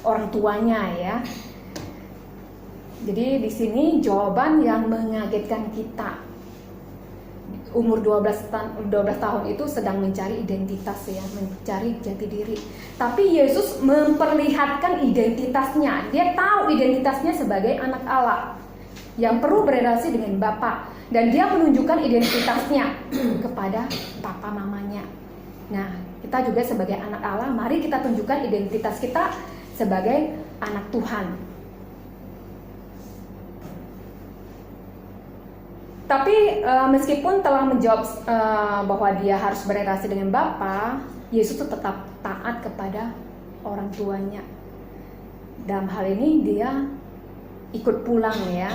orang tuanya ya. Jadi di sini jawaban yang mengagetkan kita. Umur 12 tahun itu sedang mencari identitas ya, mencari jati diri. Tapi Yesus memperlihatkan identitasnya. Dia tahu identitasnya sebagai anak Allah yang perlu berrelasi dengan Bapa, dan dia menunjukkan identitasnya kepada papa mamanya. Nah, kita juga sebagai anak Allah, mari kita tunjukkan identitas kita sebagai anak Tuhan. Tapi meskipun telah menjawab bahwa dia harus berrelasi dengan Bapa, Yesus tetap taat kepada orang tuanya. Dalam hal ini dia ikut pulang ya.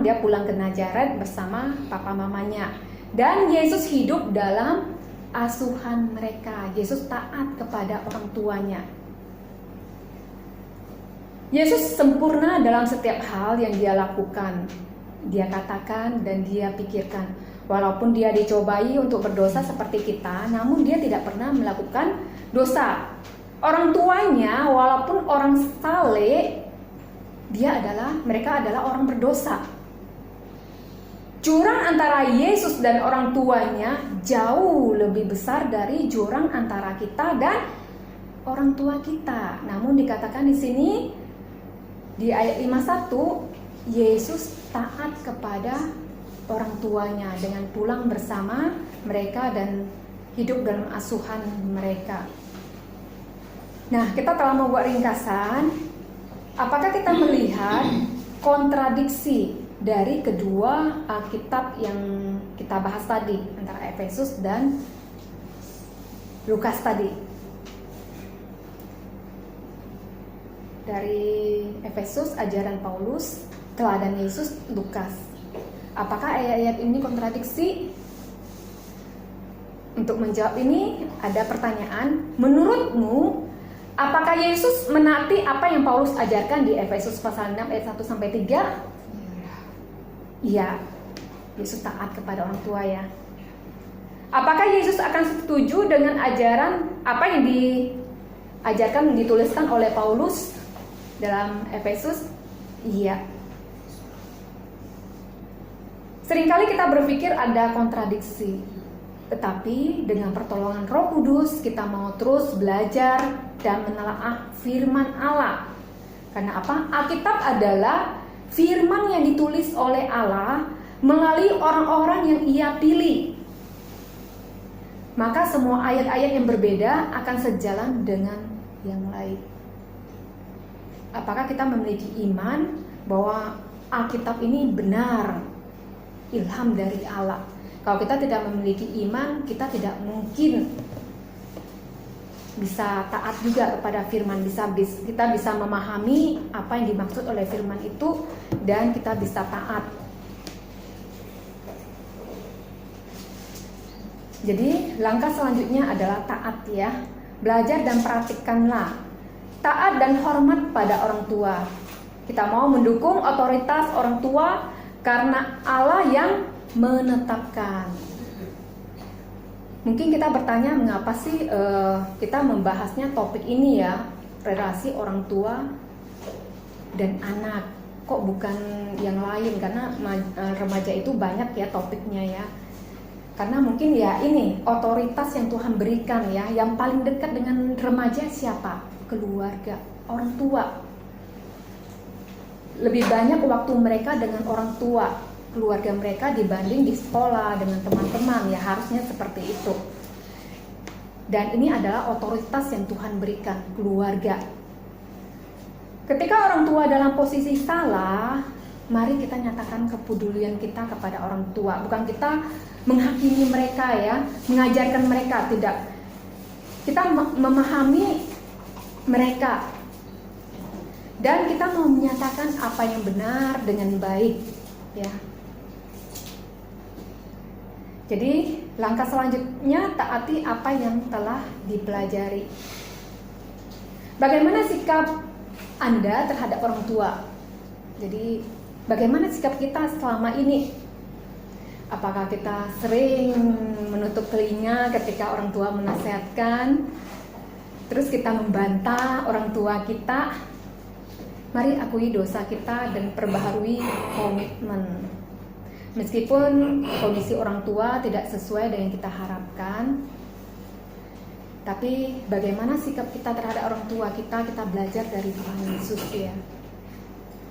Dia pulang ke Nazaret bersama papa mamanya. Dan Yesus hidup dalam asuhan mereka. Yesus taat kepada orang tuanya. Yesus sempurna dalam setiap hal yang dia lakukan. Dia katakan dan dia pikirkan. Walaupun dia dicobai untuk berdosa seperti kita, namun dia tidak pernah melakukan dosa. Orang tuanya walaupun orang saleh, mereka adalah orang berdosa. Jurang antara Yesus dan orang tuanya jauh lebih besar dari jurang antara kita dan orang tua kita. Namun dikatakan di sini di ayat 51, Yesus taat kepada orang tuanya dengan pulang bersama mereka dan hidup dalam asuhan mereka. Nah, kita telah membuat ringkasan. Apakah kita melihat kontradiksi dari kedua Alkitab yang kita bahas tadi, antara Efesus dan Lukas tadi? Dari Efesus, ajaran Paulus, teladan Yesus, Lukas. Apakah ayat-ayat ini kontradiksi? Untuk menjawab ini ada pertanyaan, menurutmu apakah Yesus menaati apa yang Paulus ajarkan di Efesus pasal 6 ayat 1-3? Iya, Yesus taat kepada orang tua ya. Apakah Yesus akan setuju dengan ajaran apa yang diajarkan, dituliskan oleh Paulus dalam Efesus? Iya. Seringkali kita berpikir ada kontradiksi, tetapi dengan pertolongan Roh Kudus kita mau terus belajar dan menelaah firman Allah. Karena apa? Alkitab adalah firman yang ditulis oleh Allah melalui orang-orang yang Ia pilih. Maka semua ayat-ayat yang berbeda akan sejalan dengan yang lain. Apakah kita memiliki iman bahwa Alkitab ini benar, ilham dari Allah? Kalau kita tidak memiliki iman, kita tidak mungkin bisa taat juga kepada firman. Kita bisa memahami apa yang dimaksud oleh firman itu dan kita bisa taat. Jadi langkah selanjutnya adalah taat ya. Belajar dan praktikkanlah taat dan hormat pada orang tua. Kita mau mendukung otoritas orang tua karena Allah yang menetapkan. Mungkin kita bertanya, mengapa sih kita membahasnya topik ini ya, relasi orang tua dan anak, kok bukan yang lain? Karena remaja itu banyak ya topiknya ya. Karena mungkin ya ini otoritas yang Tuhan berikan ya, yang paling dekat dengan remaja siapa? Keluarga, orang tua. Lebih banyak waktu mereka dengan orang tua, keluarga mereka dibanding di sekolah dengan teman-teman, ya harusnya seperti itu. Dan ini adalah otoritas yang Tuhan berikan, keluarga. Ketika orang tua dalam posisi salah, mari kita nyatakan kepedulian kita kepada orang tua. Bukan kita menghakimi mereka ya, mengajarkan mereka, tidak. Kita memahami mereka dan kita mau menyatakan apa yang benar dengan baik ya. Jadi langkah selanjutnya taati apa yang telah dipelajari. Bagaimana sikap Anda terhadap orang tua? Jadi bagaimana sikap kita selama ini? Apakah kita sering menutup telinga ketika orang tua menasihatkan? terus kita membantah orang tua kita. Mari akui dosa kita dan perbaharui komitmen. Meskipun kondisi orang tua tidak sesuai dengan yang kita harapkan, tapi bagaimana sikap kita terhadap orang tua kita belajar dari Tuhan Yesus ya.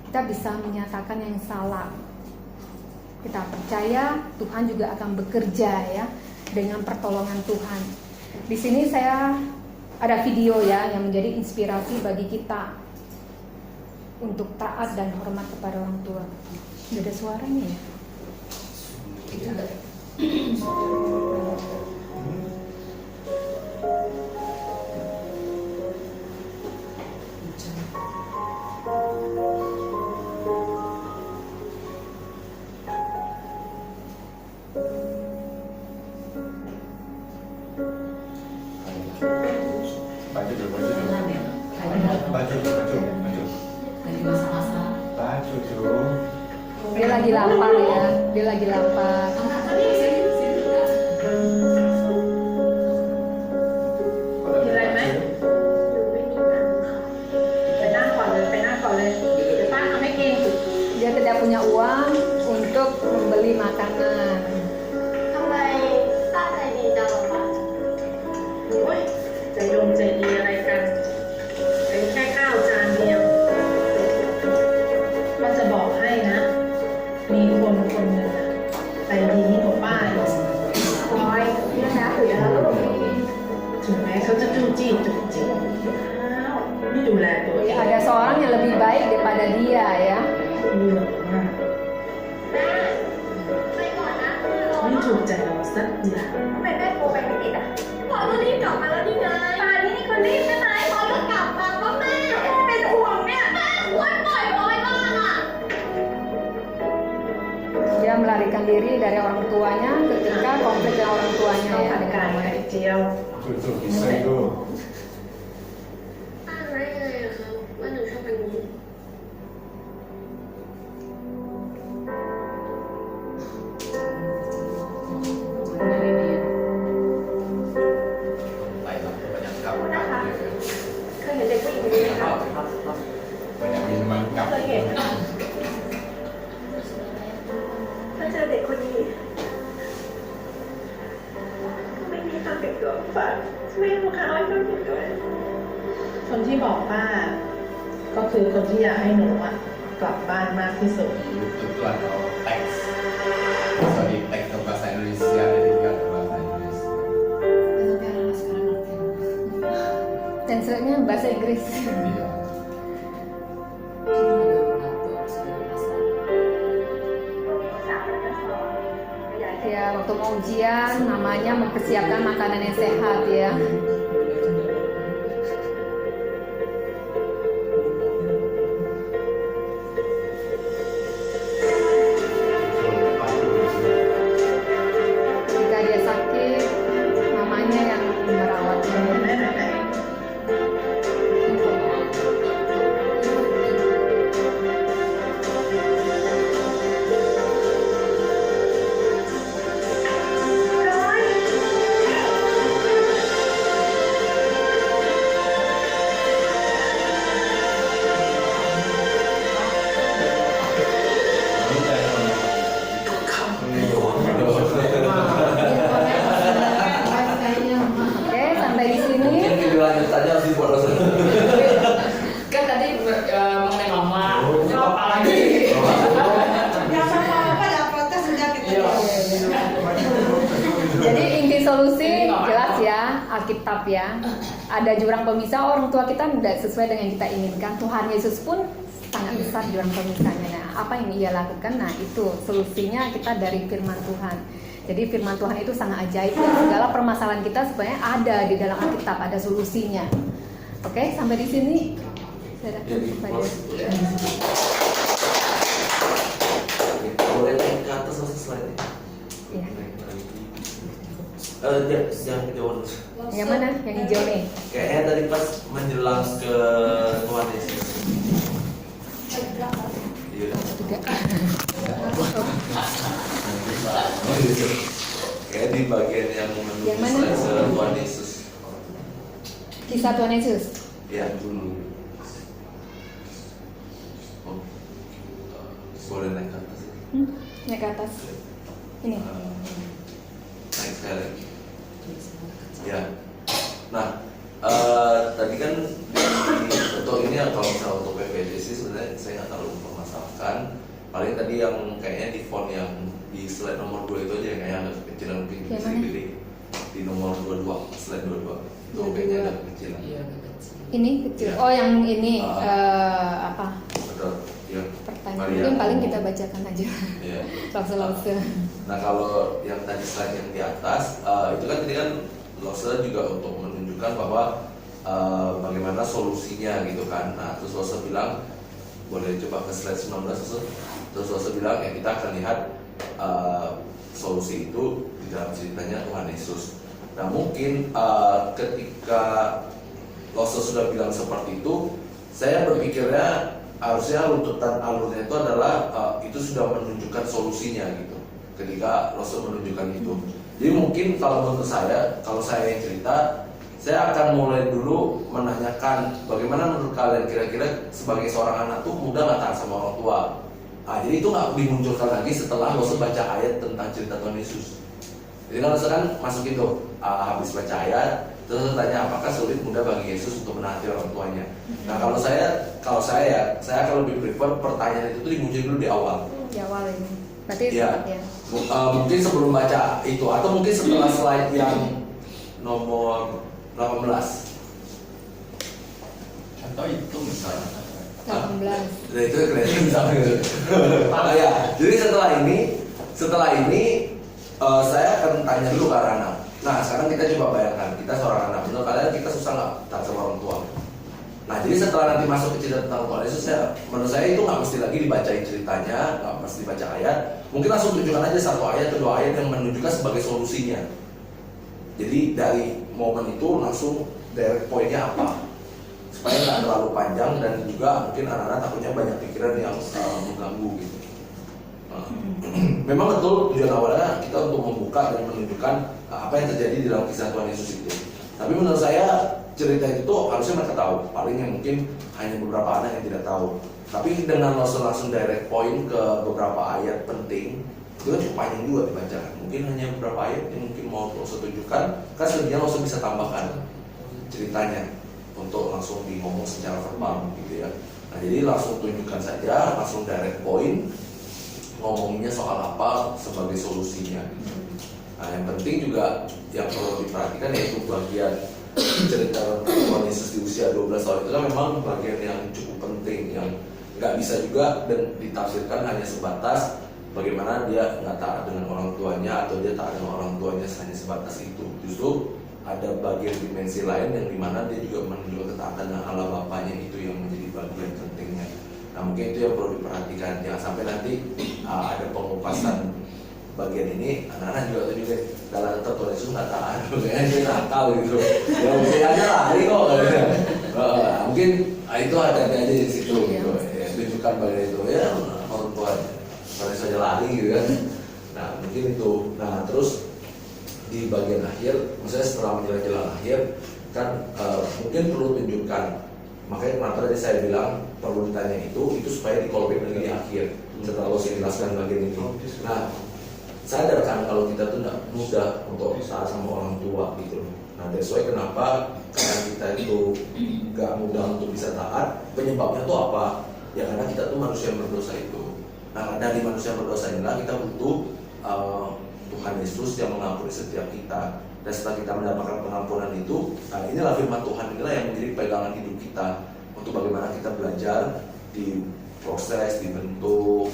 Kita bisa menyatakan yang salah. Kita percaya Tuhan juga akan bekerja ya dengan pertolongan Tuhan. Di sini saya ada video ya yang menjadi inspirasi bagi kita untuk taat dan hormat kepada orang tua. Tidak ada suaranya ya? Tidak. Dia lagi lapar ya, dia lagi lapar. Dia tidak punya uang untuk membeli makanan. Ada seorang yang lebih baik daripada dia ya. Dia melarikan diri dari orang tuanya ketika konflik dengan orang tuanya ya. Bisa itu.คนที่บอกป้าก็คือคนที่อยากให้หนูกลับบ้านมากที่สุด Itu atau teks. Sorry, teks ke bahasa Indonesia dan juga ke bahasa Inggris. Translate-nya bahasa Inggris. Iya. Ya, waktu mau ujian namanya mempersiapkan makanan yang sehat ya. Jika dia sakit, mamanya yang merawatnya. Oke, sampai di sini. Video lanjutannya harus dibuat Kan tadi mengenai mama, apa lagi? Jadi inti solusi jelas ya, Alkitab ya. Ada jurang pemisah, orang tua kita tidak sesuai dengan yang kita inginkan. Tuhan Yesus pun sangat besar jurang pemisahnya. Nah, apa yang ia lakukan? Nah, itu solusinya kita dari firman Tuhan. Jadi firman Tuhan itu sangat ajaib dan segala permasalahan kita sebenarnya ada di dalam Alkitab, ada solusinya. Oke, sampai di sini. Saya boleh naik ke atas atau slide-nya? ya. Yang hijau. Yang mana? Yang hijau nih. Kayaknya tadi pas menjelang ke Tuhan Yesus. Iya. Juga. Kayak di bagian yang Yang mana? menulis Tuhan Yesus. Kisah Tuhan Yesus. Ya. Oh. Boleh naik ke atas. Naik ke atas. Ini. Naik sekali lagi. Ya. Nah, tadi kan untuk ini ya, kalau misalnya untuk PPJ sih sebenarnya saya nggak terlalu mempermasalahkan. Paling tadi yang kayaknya di font yang di slide nomor 2 itu aja yang kayaknya agak kecilan, mungkin bisa dipilih di nomor 22, slide 22 itu kayaknya agak kecilan. Iya, kecil. Ini kecil. Ya. Oh, yang ini apa? Betul. Ya. Pertanyaan. Maria. Mungkin paling kita bacakan aja. Ya. Lause-lause. Nah, kalau yang tadi slide yang di atas itu kan tadi kan Lose juga untuk menunjukkan bahwa bagaimana solusinya gitu kan. Nah, terus Lose bilang, boleh coba ke slide 19 Lose. Terus Lose bilang ya kita akan lihat solusi itu di dalam ceritanya Tuhan Yesus. Nah, mungkin ketika Lose sudah bilang seperti itu, saya berpikirnya harusnya runtutan alurnya itu adalah itu sudah menunjukkan solusinya gitu. Ketika Lose menunjukkan itu, jadi mungkin kalau menurut saya, kalau saya yang cerita, saya akan mulai dulu menanyakan bagaimana menurut kalian kira-kira sebagai seorang anak tuh mudah nggak taat sama orang tua. Jadi itu nggak dimunculkan lagi setelah Lose baca ayat tentang cerita Tuhan Yesus. Jadi kan Lose kan masukin tuh habis baca ayat, terus tanya apakah sulit mudah bagi Yesus untuk menaati orang tuanya. Nah kalau saya akan lebih prefer pertanyaan itu tuh dimunculin dulu di awal. Di awal ini. Berarti Ya. ya. Mungkin sebelum baca itu atau mungkin setelah slide yang nomor 18 Atau itu misalnya 18. Nah itu kelihatan misalnya ya, jadi setelah ini saya akan tanya dulu ke anak. Nah sekarang kita coba bayangkan kita seorang anak, menurut kalian kita susah nggak taat sama orang tua? Nah jadi setelah nanti masuk ke cerita tentang Tuhan Yesus, menurut saya itu nggak mesti lagi dibacain ceritanya, nggak mesti baca ayat, mungkin langsung tunjukkan aja satu ayat atau 2 ayat yang menunjukkan sebagai solusinya. Jadi dari momen itu langsung direct pointnya apa, supaya nggak terlalu panjang dan juga mungkin anak-anak takutnya banyak pikiran yang mengganggu gitu. Memang betul tujuan awalnya kita untuk membuka dan menunjukkan apa yang terjadi di dalam kisah Tuhan Yesus itu. Tapi menurut saya cerita itu tuh harusnya mereka tahu. Paling yang mungkin hanya beberapa anak yang tidak tahu. Tapi dengan langsung direct point ke beberapa ayat penting, itu kan cukup panjang juga dibacakan. Mungkin hanya beberapa ayat yang mungkin mau langsung tunjukkan, kan sebenarnya langsung bisa tambahkan ceritanya untuk langsung ngomong secara verbal gitu ya. Nah jadi langsung tunjukkan saja, langsung direct point, ngomongnya soal apa sebagai solusinya. Nah yang penting juga yang perlu diperhatikan yaitu bagian cerita Tuhan Yesus di usia 12 tahun itu kan memang bagian yang cukup penting, yang nggak bisa juga dan ditafsirkan hanya sebatas bagaimana dia nggak taat dengan orang tuanya atau dia taat dengan orang tuanya hanya sebatas itu. Justru ada bagian dimensi lain yang dimana dia juga menunjukkan ketaatan dengan Allah Bapaknya, itu yang menjadi bagian pentingnya. Nah mungkin itu yang perlu diperhatikan, jangan sampai nanti ada pengupasan bagian ini anak-anak juga tuh juga kalau tetap Tuhan Yesus nggak taat, kayaknya dia nakal gitu. Ya mungkin aja lari kok. Mungkin itu ada aja di situ gitu. Ya, tunjukkan bagian itu ya orang Tuhan saja lari gitu kan. Nah mungkin itu. Nah terus di bagian akhir, maksudnya setelah menjelang akhir kan mungkin perlu tunjukkan. Makanya kenapa tadi saya bilang perlu ditanya itu supaya di callback lagi di akhir setelah lo jelaskan bagian ini. Nah sadar kan kalau kita tuh nggak mudah untuk taat sama orang tua gitu. Nah that's why kenapa karena kita itu nggak mudah untuk bisa taat, penyebabnya tuh apa? Ya karena kita tuh manusia yang berdosa itu. Nah dari manusia yang berdosa inilah kita butuh Tuhan Yesus yang mengampuni setiap kita. Dan setelah kita mendapatkan pengampunan itu, nah inilah firman Tuhan inilah yang menjadi pegangan hidup kita untuk bagaimana kita belajar diproses, dibentuk,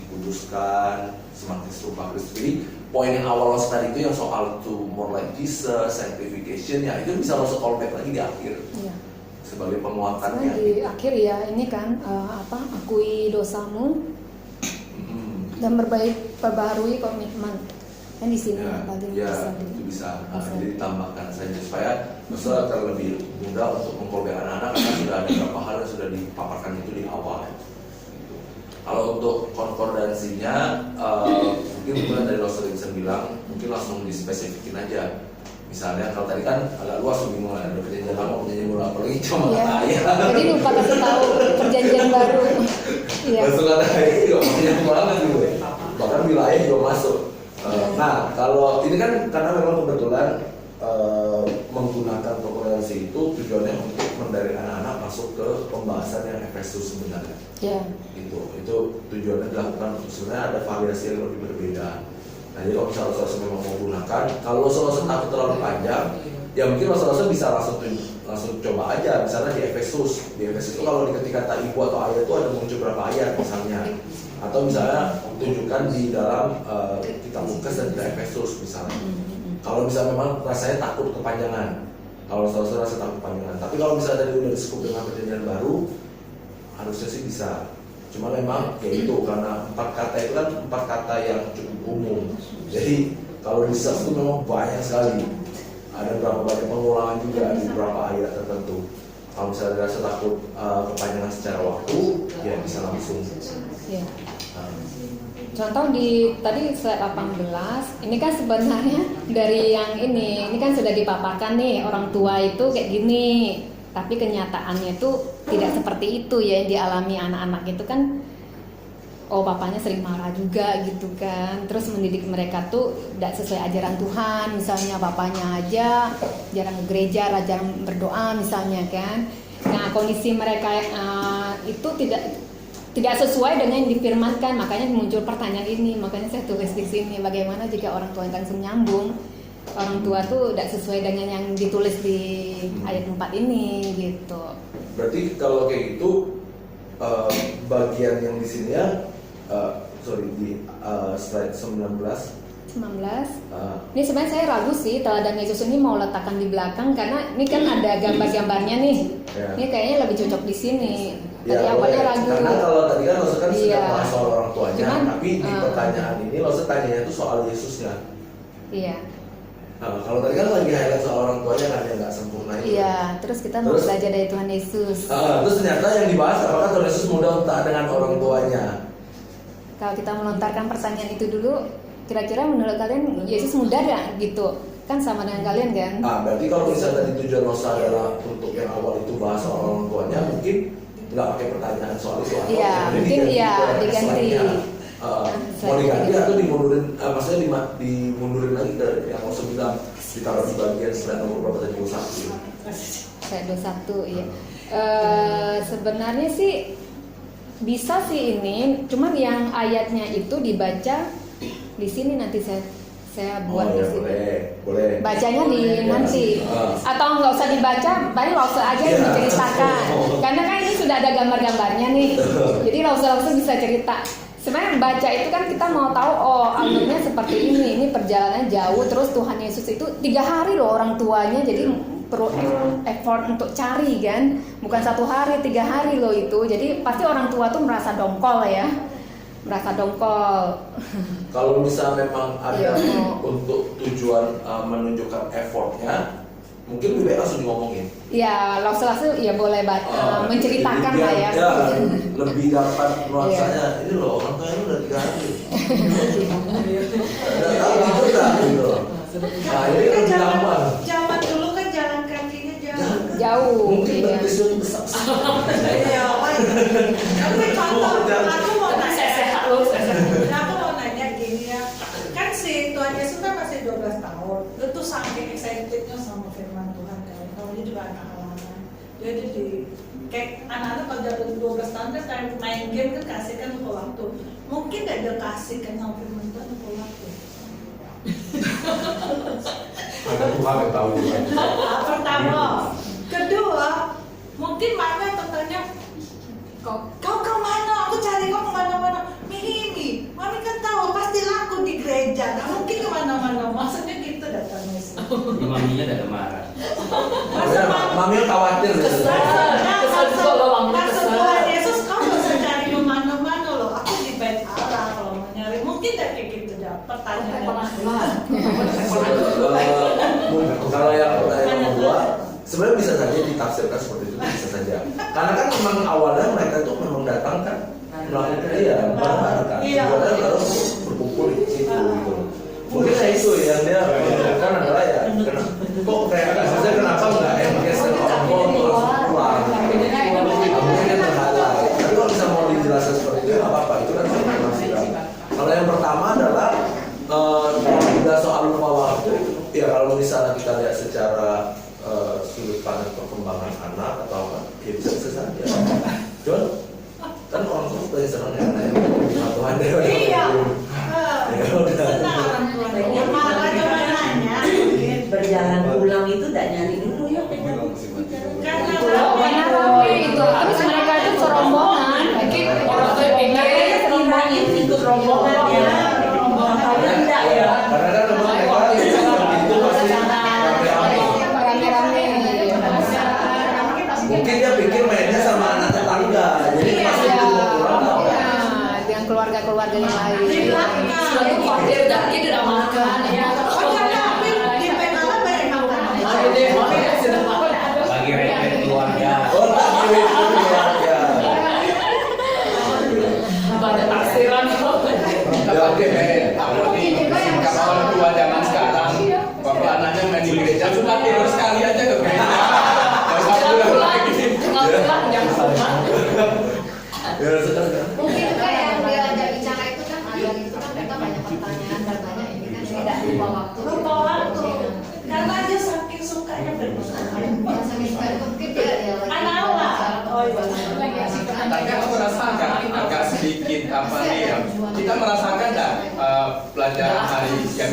dikuduskan, semakin serupa Kristus. Jadi poin yang awal tadi itu yang soal to more like Jesus, sanctification, ya itu bisa langsung callback lagi di akhir. Iya. Sebagai Karena penguatannya. di akhir ya ini kan akui dosamu dan perbaharui komitmen. Kan di sini bagian ya, itu bisa. Jadi ditambahkan saja supaya masalah akan lebih mudah untuk mengcallback anak-anak karena sudah ada beberapa hal yang sudah dipaparkan itu di awal. Gitu. Kalau untuk konkordansinya, mungkin mulai dari Lose Richardson bilang, mungkin langsung dispesifikin aja. Misalnya kalau tadi kan agak luas bingung ada perjanjian lama, perjanjian baru, apalagi cuma Iya. kata ayah. Jadi lupa kasih tahu perjanjian baru. Iya. Langsung kata ayah juga banyak banget gitu. Bahkan wilayah juga masuk. Nah kalau ini kan karena memang kebetulan menggunakan toleransi itu tujuannya untuk mendarik anak-anak masuk ke pembahasan yang Efesus sebenarnya. Iya. Itu tujuannya dilakukan untuk sebenarnya ada variasi yang lebih berbeda. Nah jadi kalau misalnya saudara memang mau gunakan, kalau saudara takut terlalu panjang, ya mungkin saudara bisa langsung coba aja. Misalnya di Efesus itu kalau diketik kata ibu atau ayah itu ada muncul berapa ayat misalnya, atau misalnya tunjukkan di dalam kitab Lukas dan kitab Efesus misalnya. Kalau misalnya memang rasanya takut kepanjangan, kalau saudara rasa takut kepanjangan. Tapi kalau misalnya tadi udah disebut dengan perjanjian baru, harusnya sih bisa. Cuma memang ya itu karena 4 kata itu kan 4 kata yang cukup umum. Jadi kalau di search itu memang banyak sekali. Ada berapa banyak pengulangan juga di beberapa ayat tertentu. Kalau misalnya rasa takut kepanjangan secara waktu, ya bisa langsung. Iya. Contoh di tadi slide 18, ini kan sebenarnya dari yang ini kan sudah dipaparkan nih orang tua itu kayak gini. Tapi kenyataannya itu tidak seperti itu ya yang dialami anak-anak itu kan. Oh bapaknya sering marah juga gitu kan. Terus mendidik mereka tuh tidak sesuai ajaran Tuhan. Misalnya bapaknya aja jarang ke gereja, jarang berdoa misalnya kan. Nah kondisi mereka itu tidak sesuai dengan yang difirmankan. Makanya muncul pertanyaan ini. Makanya saya tulis di sini bagaimana jika orang tua yang langsung nyambung. Orang tua tuh tidak sesuai dengan yang ditulis di ayat 4 ini gitu. Berarti kalau kayak gitu bagian yang di sini ya di slide 19. Ini sebenarnya saya ragu sih teladan Yesus ini mau letakkan di belakang karena ini kan ada gambar-gambarnya nih. Ya. Ini kayaknya lebih cocok di sini. Tadi Ya, awalnya boleh. ragu. Karena kalau tadi kan Losa kan Iya. sudah bahas soal orang tuanya, Cuman, tapi di pertanyaan ini Losa tanyanya itu soal Yesusnya. Iya. Nah, kalau tadi kan lagi highlight soal orang tuanya kan yang nggak sempurna itu. Iya, terus kita mau belajar dari Tuhan Yesus. Terus ternyata yang dibahas apakah Tuhan Yesus mudah untuk taat dengan orang tuanya? Kalau kita melontarkan pertanyaan itu dulu, kira-kira menurut kalian Yesus mudah gak gitu? Kan sama dengan kalian kan? Berarti kalau misalnya tadi tujuan Losa adalah untuk yang awal itu bahas soal orang tuanya, mungkin nggak pakai pertanyaan soal itu. Atau Iya, yang mungkin iya diganti. Mau diganti atau dimundurin, maksudnya dimundurin lagi ke yang Losa bilang ditaruh di bagian slide nomor berapa tadi 21. Slide 21, iya. Sebenarnya sih bisa sih ini, cuman yang ayatnya itu dibaca di sini nanti saya buat di sini. Boleh. Bacanya di nanti. Atau nggak usah dibaca, paling Lause aja yang menceritakan. Karena kan ini sudah ada gambar-gambarnya nih. Jadi Lause bisa cerita. Sebenarnya baca itu kan kita mau tahu alurnya seperti ini perjalanannya jauh, terus Tuhan Yesus itu 3 hari loh orang tuanya, jadi perlu effort untuk cari kan, bukan 1 hari, 3 hari loh itu, jadi pasti orang tua tuh merasa dongkol ya, Kalau misalnya memang ada Iya. untuk tujuan menunjukkan effortnya, mungkin lebih baik langsung ngomongin. Ya langsung ya boleh menceritakan lah ya. Lebih dapat nuansanya. Ini loh orang tuanya udah 3 hari. Gitu. Nah ini kan lebih gampang. Zaman dulu kan jalan kakinya Jauh. Mungkin Iya. berpisah besar. Iya, tapi contoh, aku mau nanya, aku mau nanya gini ya, kan si Tuhan Yesus kan masih 12 tahun, itu saking excitednya sama firman Tuhan kan, kalau dia juga anak-anak, jadi kayak anak-anak kalau udah 12 tahun kan kayak main game kan kasihkan untuk waktu, mungkin gak dia kasihkan sama firman Tuhan untuk waktu. Ada Tuhan yang tahu juga. Pertama, kedua, mungkin mana bertanya, kau kemana? Aku cari kau kemana-mana. Mimi, mami kan tahu pasti laku di gereja, nggak mungkin kemana-mana. Maksudnya gitu datang Yesus. Maminya ada marah. Mami khawatir. Kesel juga loh, maminya Maksud kesel. Tuhan Yesus, kau nggak usah cari kemana-mana loh. Aku di bait Allah kalau mau nyari. Mungkin dah kayak gitu dah pertanyaannya. Kalau yang pertanyaan nomor 2, sebenarnya bisa saja ditafsirkan seperti itu, bisa saja. Karena kan memang awalnya mereka itu memang datang kan melakukan bareng kan. Iya. Mereka harus berkumpul di situ gitu. Mungkin saya itu yang dia menunjukkan adalah ya kok kayak maksudnya kenapa nggak engage dengan orang tua untuk langsung pulang? Mungkin dia terhalang. Tapi kalau bisa mau dijelaskan seperti itu nggak apa-apa, itu kan informasikan. Kalau yang pertama adalah tidak soal lupa waktu. Ya kalau misalnya kita lihat secara sudut pandang perkembangan anak atau apa, ya bisa saja. Cuman kan orang tua paling senang ya anak yang Tuhan dia. Iya. Ya udah. Senang orang tuanya. Malah cuma nanya. Berjalan pulang itu tidak nyari dulu ya Karena Karena rame itu, terus mereka itu serombongan. Mungkin orang tua pikir rombongan ikut rombongan ya. Kalau tidak ya. Karena kan memang mereka itu pasti Rame-rame. mungkin dia pikir mainnya sama anak tetangga, jadi pasti Iya. dia mau pulang nggak apa. Nah, dengan keluarga-keluarga yang lain. suatu khawatir dan dia tidak makan ya. Oh, karena di PKL banyak makan. Bagi rakyat keluarga. Oh, lagi itu keluarga. Banyak taksiran. Kita pakai apalagi sikap orang tua zaman sekarang. Bapak anaknya main di gereja, sudah tidur sekali aja ke gereja. Nggak usah pulang lagi. Jam pulang. Ya sekarang. Mungkin juga yang diajak bicara itu kan ayah itu kan mereka banyak pertanyaan dan banyak ini kan tidak lupa waktu. Lupa waktu. Karena dia saking sukanya berbicara. Yang sakit sekali mungkin dia ya lagi Anak-anak. Oh iya. Tapi aku merasa agak sedikit apa nih ya. Kita merasakan dah pelajaran hari yang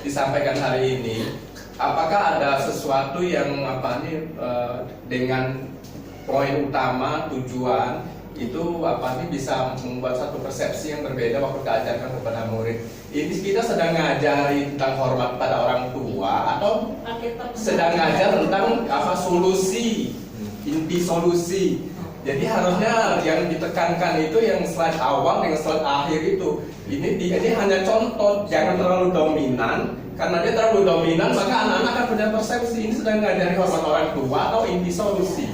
disampaikan hari ini. Apakah ada sesuatu yang apa nih dengan poin utama tujuan itu apa nih bisa membuat satu persepsi yang berbeda waktu diajarkan kepada murid. Ini kita sedang ngajari tentang hormat pada orang tua atau sedang ngajar tentang apa solusi, inti solusi. Jadi harusnya yang ditekankan itu yang slide awal dengan slide akhir itu. Ini hanya contoh, jangan terlalu dominan. Karena dia terlalu dominan maka anak-anak akan punya persepsi ini sedang ngajari hormat orang tua atau inti solusi.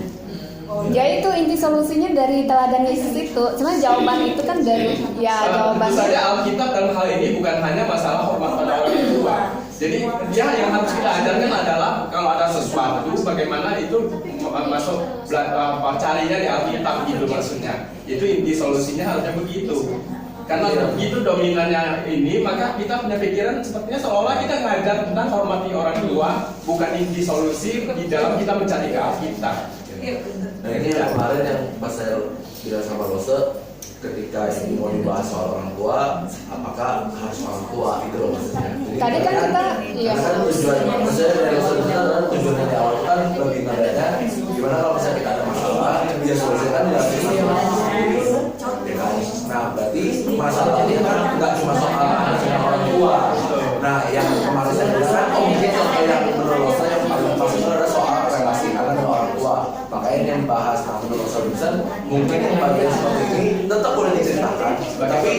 Ya itu inti solusinya dari teladan Yesus itu. Cuma jawaban itu kan dari ya jawaban. Tentu saja Alkitab dalam hal ini bukan hanya masalah hormat pada orang tua. Jadi dia yang harus kita ajarkan adalah kalau ada sesuatu bagaimana itu masuk carinya di Alkitab gitu maksudnya. Itu inti solusinya harusnya begitu. Karena begitu dominannya ini maka kita punya pikiran sepertinya seolah kita ngajar tentang hormati orang tua bukan inti solusi di dalam kita mencari ke Alkitab. Nah ini yang kemarin yang pas saya bilang sama Rose, ketika ini mau dibahas soal orang tua, apakah harus orang tua itu loh maksudnya. Jadi, Tadi kan kita iya. karena kan tujuannya, maksudnya dari Rose itu adalah tujuannya di awal kan lebih nadanya gimana kalau misalnya kita ada masalah, dia selesaikan di dalam ya kan. Nah berarti masalah ini kan nggak cuma soal anak dan orang tua. Nah yang kemarin saya bilang, oh mungkin contoh yang menurut Rose yang paling pas itu adalah soal relasi anak dan orang tua. Makanya yang dibahas, nah menurut Robinson mungkin yang bagian seperti ini tetap boleh diceritakan, tapi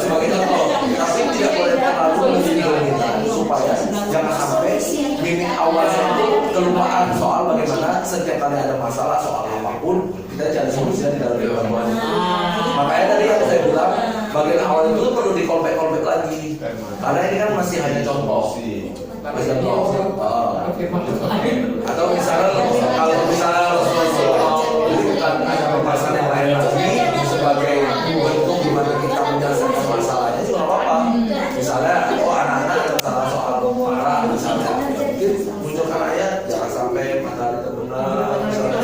sebagai contoh, tapi tidak boleh terlalu menjadi dominan supaya jangan sampai meaning awalnya itu kelupaan soal bagaimana setiap kali ada masalah soal apapun kita cari solusinya di dalam kehidupan. Makanya tadi yang saya bilang bagian awal itu perlu di-callback lagi, karena ini kan masih hanya contoh. Masih contoh. Atau misalnya kalau misalnya bukan ada pembahasan yang lain lagi sebagai bentuk gimana kita menyelesaikan masalahnya juga nggak apa-apa. Misalnya anak-anak ada masalah soal marah misalnya, mungkin munculkan ayat jangan sampai matahari terbenam misalnya.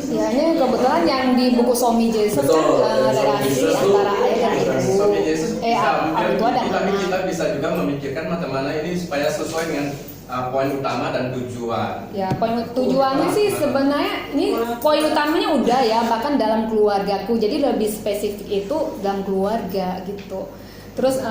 Ya ini kebetulan yang di buku Somi Yesus kan relasi antara ayah dan ibu, Suami Yesus bisa orang tua dan tapi anak. kita bisa juga memikirkan bagaimana ini supaya sesuai dengan poin utama dan tujuan. Ya poin tujuannya sih sebenarnya ini poin utamanya udah ya bahkan dalam keluargaku jadi lebih spesifik itu dalam keluarga gitu. Terus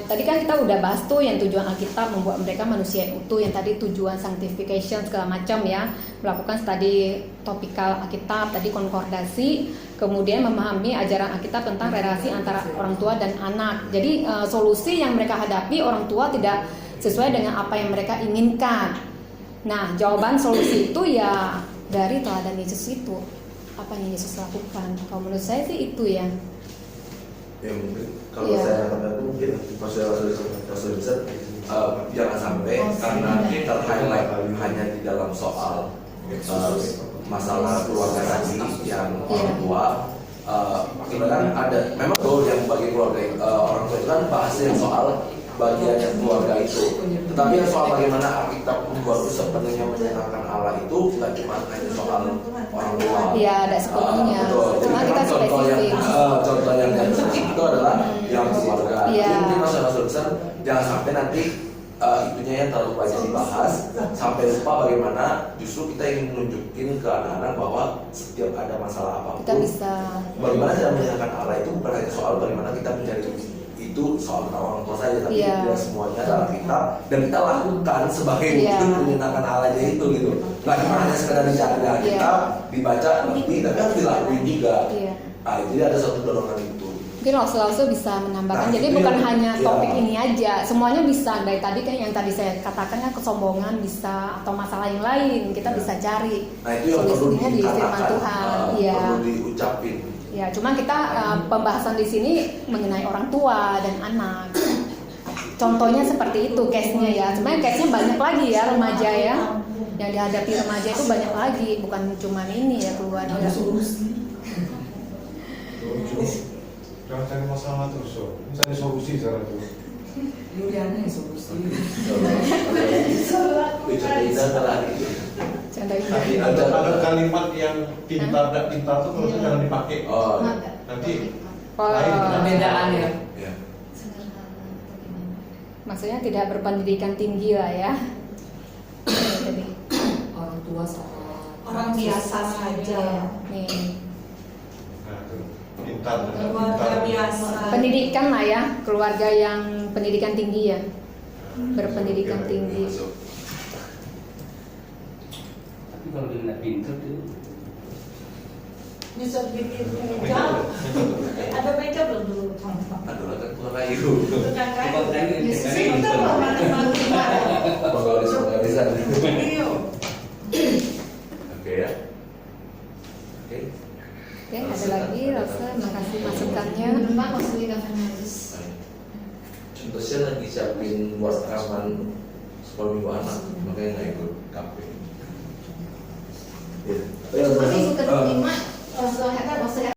tadi kan kita udah bahas tuh yang tujuan Alkitab membuat mereka manusia yang utuh, yang tadi tujuan sanctification segala macam ya, melakukan studi topikal Alkitab, tadi konkordasi, kemudian memahami ajaran Alkitab tentang relasi antara orang tua dan anak. Jadi solusi yang mereka hadapi orang tua tidak sesuai dengan apa yang mereka inginkan. Nah, jawaban solusi itu ya dari teladan Yesus itu. Apa yang Yesus lakukan? Kalau menurut saya sih itu ya. Ya mungkin kalau Iya. saya katakan mungkin maksudnya bisa jangan sampai karena kita highlight hanya di dalam soal masalah keluarga tadi yang orang tua. Kita kan ada memang goal yang bagi keluarga orang tua itu kan bahas yang soal bagian yang keluarga itu, tetapi yang soal bagaimana Alkitab membuat itu sepenuhnya menyenangkan Allah itu nggak cuma hanya soal orang tua. Iya, ada sepenuhnya. Betul. Cuma Jadi kita kan contoh yang spesifik. contoh yang dari itu adalah yang keluarga. Iya. Jadi mungkin masalah besar jangan sampai nanti itunya yang terlalu banyak dibahas sampai lupa bagaimana justru kita ingin menunjukin ke anak-anak bahwa setiap ada masalah apapun Kita bisa. bagaimana cara menyenangkan Allah itu bukan hanya soal bagaimana kita mencari itu soal orang tua saja, tapi Iya. semuanya dalam kita dan kita lakukan sebagai Iya. wujud menyenangkan Allahnya itu gitu. Nggak cuma hanya sekedar dicari kita dibaca ngerti, tapi harus dilakuin juga. Iya. Nah, jadi ada satu dorongan itu. Mungkin Lausu bisa menambahkan. Nah, Jadi itu bukan yang- hanya iya. topik ini aja, semuanya bisa. Dari tadi kan yang tadi saya katakan kan kesombongan bisa atau masalah yang lain kita bisa cari Nah itu yang perlu solusinya di firman dikatakan, Tuhan. Iya. perlu diucapin. Ya, cuma kita pembahasan di sini mengenai orang tua dan anak. Contohnya seperti itu case-nya ya. Sebenarnya case-nya banyak lagi ya remaja ya. Yang dihadapi remaja itu banyak lagi, bukan cuma ini ya keluarga. Jangan cari masalah terus, so. Cari solusi cara itu. Yuliana yang solusi. Bisa telah itu. Contoh ini. Tapi Ada kalimat yang pintar dan pintar itu terus jangan dipakai. Oh, Nanti Oh, Perbedaan ya. ya. maksudnya tidak berpendidikan tinggi lah ya. Jadi, Orang tua sama Orang biasa saja. nih nah, itu pintar dan Keluarga pintar. biasa. pendidikan lah ya, keluarga yang pendidikan tinggi ya, berpendidikan tinggi. Masuk. Tapi kalau dia nggak pintar tuh Bisa bikin meja. Ada meja belum dulu? Adalah kan keluar kayu. Tukang kayu. Tukang kayu yang Yesus kayu. itu loh mana-mana. Penggaris-penggarisan. Iya. Oke ya. Oke. Oke, ada lagi Rosa, makasih masukannya. Mbak maksudnya akan harus. Contohnya lagi siapin buat rekaman sekolah minggu anak, makanya nggak ikut kafe. Ya. Tapi ikut terima, maksudnya